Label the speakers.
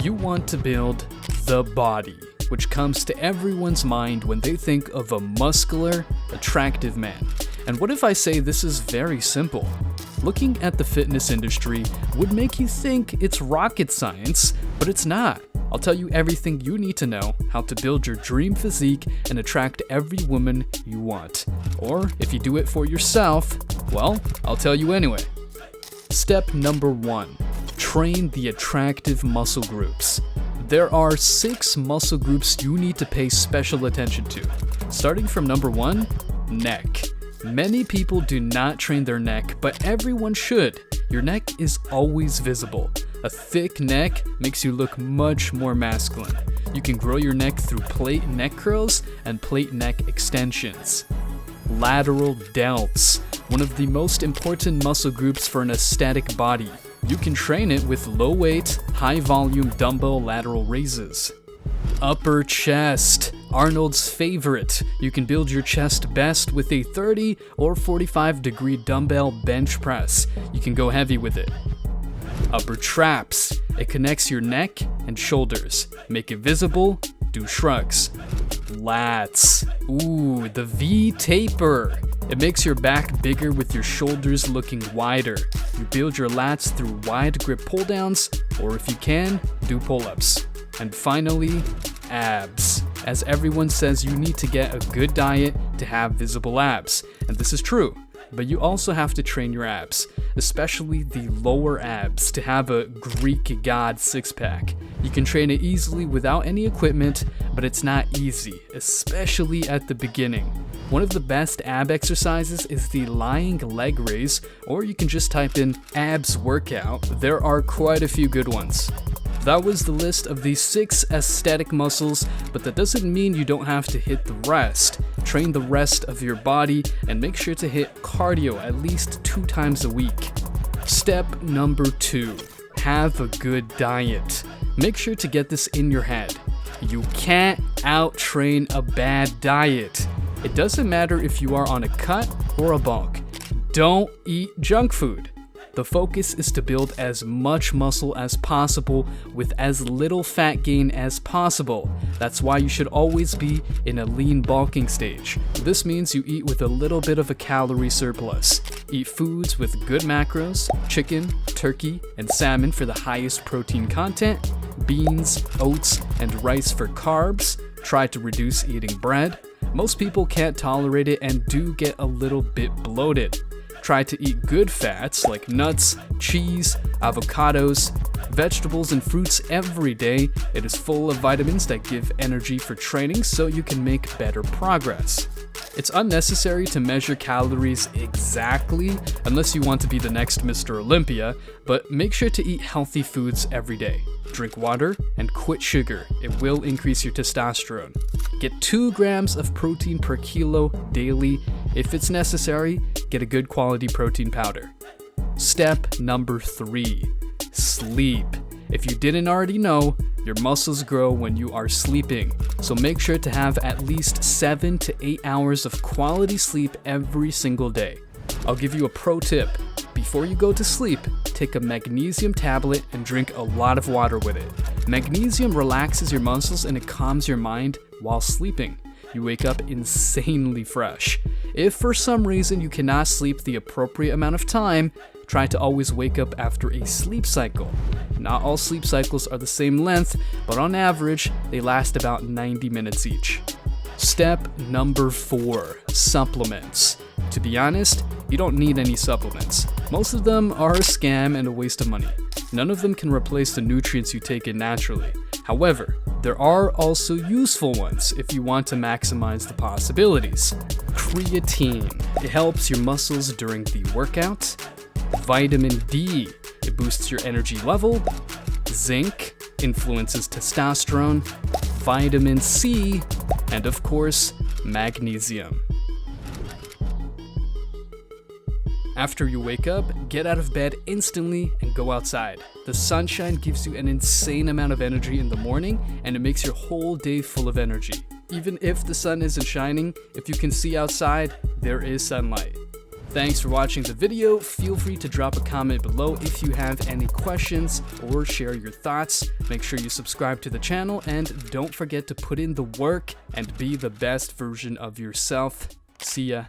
Speaker 1: You want to build the body, which comes to everyone's mind when they think of a muscular, attractive man. And what if I say this is very simple? Looking at the fitness industry would make you think it's rocket science, but it's not. I'll tell you everything you need to know how to build your dream physique and attract every woman you want. Or if you do it for yourself, well, I'll tell you anyway. Step number 1. Train the attractive muscle groups. There are 6 muscle groups you need to pay special attention to. Starting from number 1, neck. Many people do not train their neck, but everyone should. Your neck is always visible. A thick neck makes you look much more masculine. You can grow your neck through plate neck curls and plate neck extensions. Lateral delts, one of the most important muscle groups for an aesthetic body. You can train it with low weight, high volume dumbbell lateral raises. Upper chest, Arnold's favorite. You can build your chest best with a 30 or 45 degree dumbbell bench press. You can go heavy with it. Upper traps, it connects your neck and shoulders. Make it visible, do shrugs. Lats, ooh, the V taper. It makes your back bigger with your shoulders looking wider. You build your lats through wide grip pull downs, or if you can, do pull-ups. And finally, abs. As everyone says, you need to get a good diet to have visible abs. And this is true, but you also have to train your abs, especially the lower abs, to have a Greek god six-pack. You can train it easily without any equipment, but it's not easy, especially at the beginning. One of the best ab exercises is the lying leg raise, or you can just type in abs workout. There are quite a few good ones. That was the list of the 6 aesthetic muscles, but that doesn't mean you don't have to hit the rest. Train the rest of your body and make sure to hit cardio at least 2 times a week. Step number 2, have a good diet. Make sure to get this in your head. You can't out-train a bad diet. It doesn't matter if you are on a cut or a bulk. Don't eat junk food. The focus is to build as much muscle as possible with as little fat gain as possible. That's why you should always be in a lean bulking stage. This means you eat with a little bit of a calorie surplus. Eat foods with good macros, chicken, turkey, and salmon for the highest protein content, beans, oats, and rice for carbs. Try to reduce eating bread. Most people can't tolerate it and do get a little bit bloated. Try to eat good fats like nuts, cheese, avocados, vegetables, and fruits every day. It is full of vitamins that give energy for training so you can make better progress. It's unnecessary to measure calories exactly unless you want to be the next Mr. Olympia, but make sure to eat healthy foods every day. Drink water and quit sugar. It will increase your testosterone. Get 2 grams of protein per kilo daily. If it's necessary, get a good quality protein powder. Step number 3, sleep. If you didn't already know, your muscles grow when you are sleeping, so make sure to have at least 7 to 8 hours of quality sleep every single day. I'll give you a pro tip. Before you go to sleep, take a magnesium tablet and drink a lot of water with it. Magnesium relaxes your muscles and it calms your mind while sleeping. You wake up insanely fresh. If for some reason you cannot sleep the appropriate amount of time, try to always wake up after a sleep cycle. Not all sleep cycles are the same length, but on average, they last about 90 minutes each. Step number 4, supplements. To be honest, you don't need any supplements. Most of them are a scam and a waste of money. None of them can replace the nutrients you take in naturally. However, there are also useful ones if you want to maximize the possibilities. Creatine, it helps your muscles during the workout. Vitamin D, it boosts your energy level. Zinc influences testosterone. Vitamin C, and of course, magnesium. After you wake up, get out of bed instantly and go outside. The sunshine gives you an insane amount of energy in the morning, and it makes your whole day full of energy. Even if the sun isn't shining, if you can see outside, there is sunlight. Thanks for watching the video. Feel free to drop a comment below if you have any questions or share your thoughts. Make sure you subscribe to the channel and don't forget to put in the work and be the best version of yourself. See ya.